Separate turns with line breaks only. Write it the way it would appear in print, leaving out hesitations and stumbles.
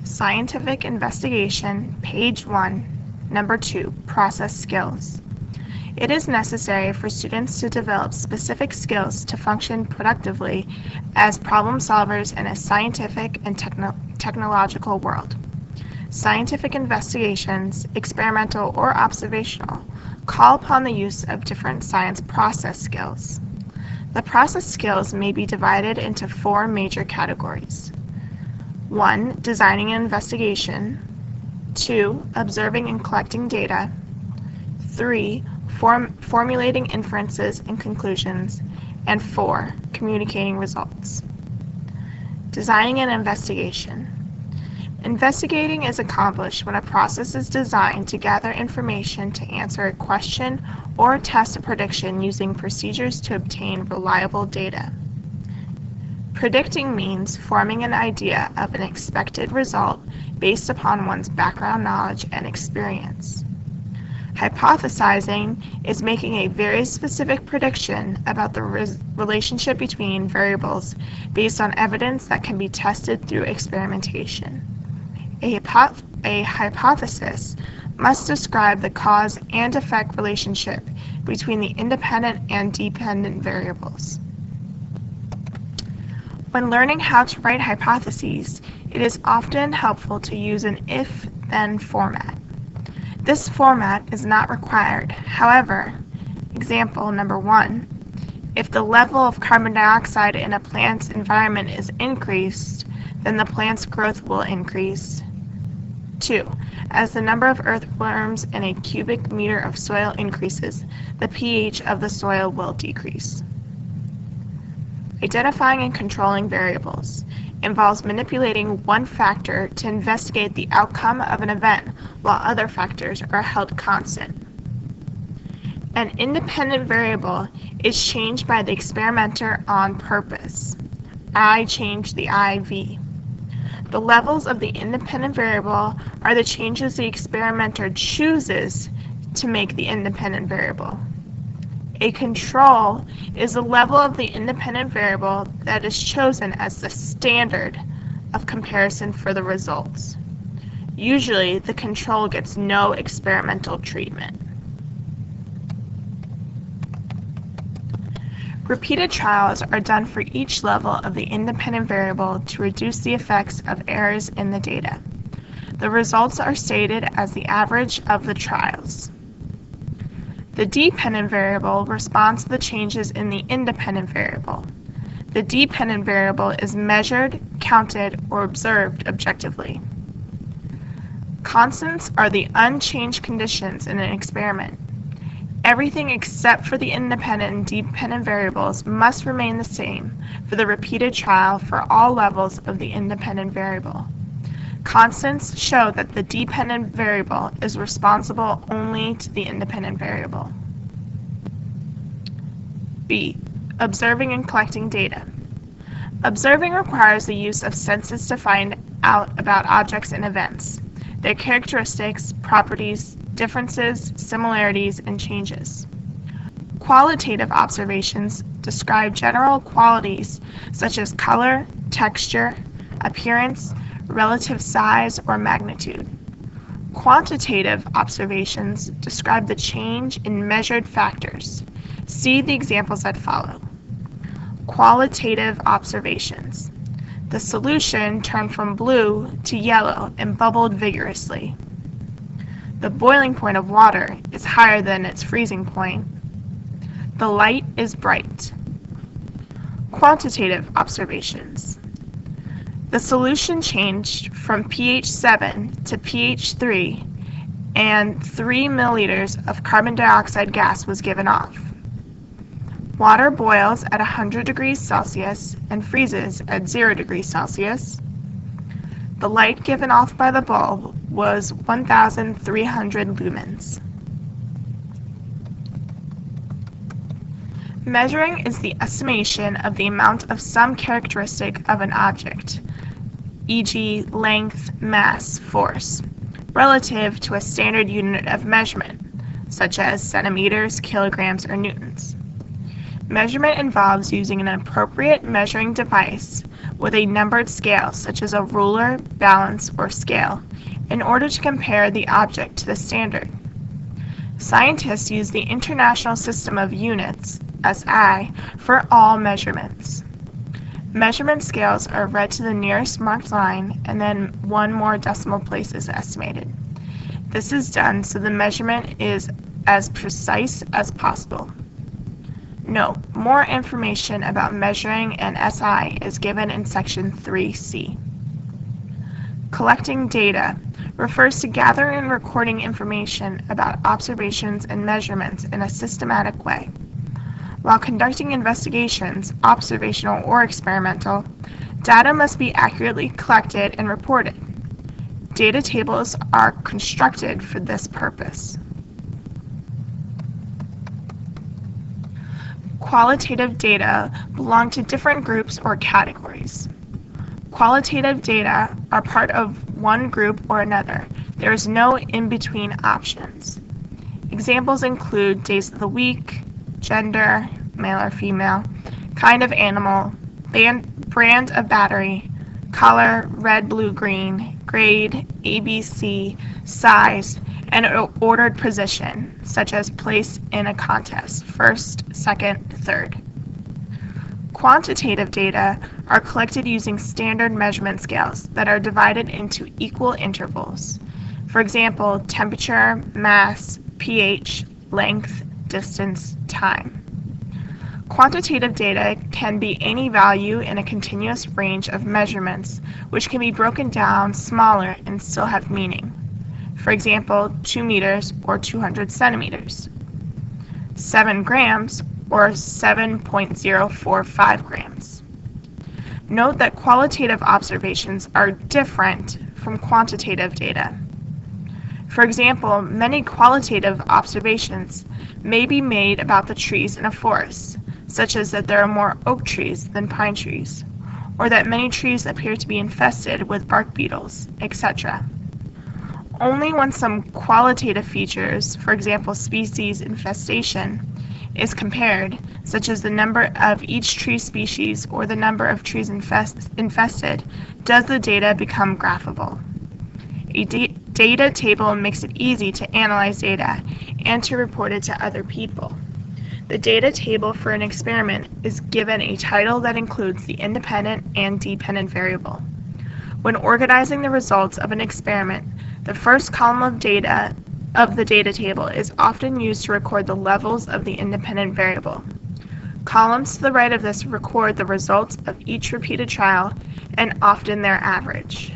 Scientific Investigation, page 1, number 2, Process Skills. It is necessary for students to develop specific skills to function productively as problem solvers in a scientific and technological world. Scientific investigations, experimental or observational, call upon the use of different science process skills. The process skills may be divided into 4 major categories. 1. Designing an investigation. 2. Observing and collecting data. 3. Formulating inferences and conclusions. And 4. Communicating results. Designing an investigation. Investigating is accomplished when a process is designed to gather information to answer a question or test a prediction using procedures to obtain reliable data. Predicting means forming an idea of an expected result based upon one's background knowledge and experience. Hypothesizing is making a very specific prediction about the relationship between variables based on evidence that can be tested through experimentation. A hypothesis must describe the cause and effect relationship between the independent and dependent variables. When learning how to write hypotheses, it is often helpful to use an if-then format. This format is not required. However, example number 1, if the level of carbon dioxide in a plant's environment is increased, then the plant's growth will increase. 2. As the number of earthworms in a cubic meter of soil increases, the pH of the soil will decrease. Identifying and controlling variables involves manipulating one factor to investigate the outcome of an event while other factors are held constant. An independent variable is changed by the experimenter on purpose. I change the IV. The levels of the independent variable are the changes the experimenter chooses to make the independent variable. A control is the level of the independent variable that is chosen as the standard of comparison for the results. Usually, the control gets no experimental treatment. Repeated trials are done for each level of the independent variable to reduce the effects of errors in the data. The results are stated as the average of the trials. The dependent variable responds to the changes in the independent variable. The dependent variable is measured, counted, or observed objectively. Constants are the unchanged conditions in an experiment. Everything except for the independent and dependent variables must remain the same for the repeated trial for all levels of the independent variable. Constants show that the dependent variable is responsible only to the independent variable. B. Observing and collecting data. Observing requires the use of senses to find out about objects and events, their characteristics, properties, differences, similarities, and changes. Qualitative observations describe general qualities such as color, texture, appearance, relative size, or magnitude. Quantitative observations describe the change in measured factors. See the examples that follow. Qualitative observations. The solution turned from blue to yellow and bubbled vigorously. The boiling point of water is higher than its freezing point. The light is bright. Quantitative observations. The solution changed from pH 7 to pH 3, and 3 milliliters of carbon dioxide gas was given off. Water boils at 100 degrees Celsius and freezes at 0 degrees Celsius. The light given off by the bulb was 1,300 lumens. Measuring is the estimation of the amount of some characteristic of an object, e.g., length, mass, force, relative to a standard unit of measurement, such as centimeters, kilograms, or newtons. Measurement involves using an appropriate measuring device with a numbered scale, such as a ruler, balance, or scale, in order to compare the object to the standard. Scientists use the International System of Units, SI, for all measurements. Measurement scales are read to the nearest marked line, and then one more decimal place is estimated. This is done so the measurement is as precise as possible. Note, more information about measuring and SI is given in Section 3C. Collecting data refers to gathering and recording information about observations and measurements in a systematic way. While conducting investigations, observational or experimental, data must be accurately collected and reported. Data tables are constructed for this purpose. Qualitative data belong to different groups or categories. Qualitative data are part of one group or another. There is no in-between options. Examples include days of the week, gender, male or female, kind of animal, brand of battery, color, red, blue, green, grade, ABC, size, and ordered position, such as place in a contest, first, second, third. Quantitative data are collected using standard measurement scales that are divided into equal intervals. For example, temperature, mass, pH, length, distance, time. Quantitative data can be any value in a continuous range of measurements, which can be broken down smaller and still have meaning. For example, 2 meters or 200 centimeters, 7 grams or 7.045 grams. Note that qualitative observations are different from quantitative data. For example, many qualitative observations may be made about the trees in a forest, such as that there are more oak trees than pine trees, or that many trees appear to be infested with bark beetles, etc. Only when some qualitative features, for example species infestation, is compared, such as the number of each tree species or the number of trees infested, does the data become graphable. A data table makes it easy to analyze data and to report it to other people. The data table for an experiment is given a title that includes the independent and dependent variable. When organizing the results of an experiment, the first column of the data table is often used to record the levels of the independent variable. Columns to the right of this record the results of each repeated trial and often their average.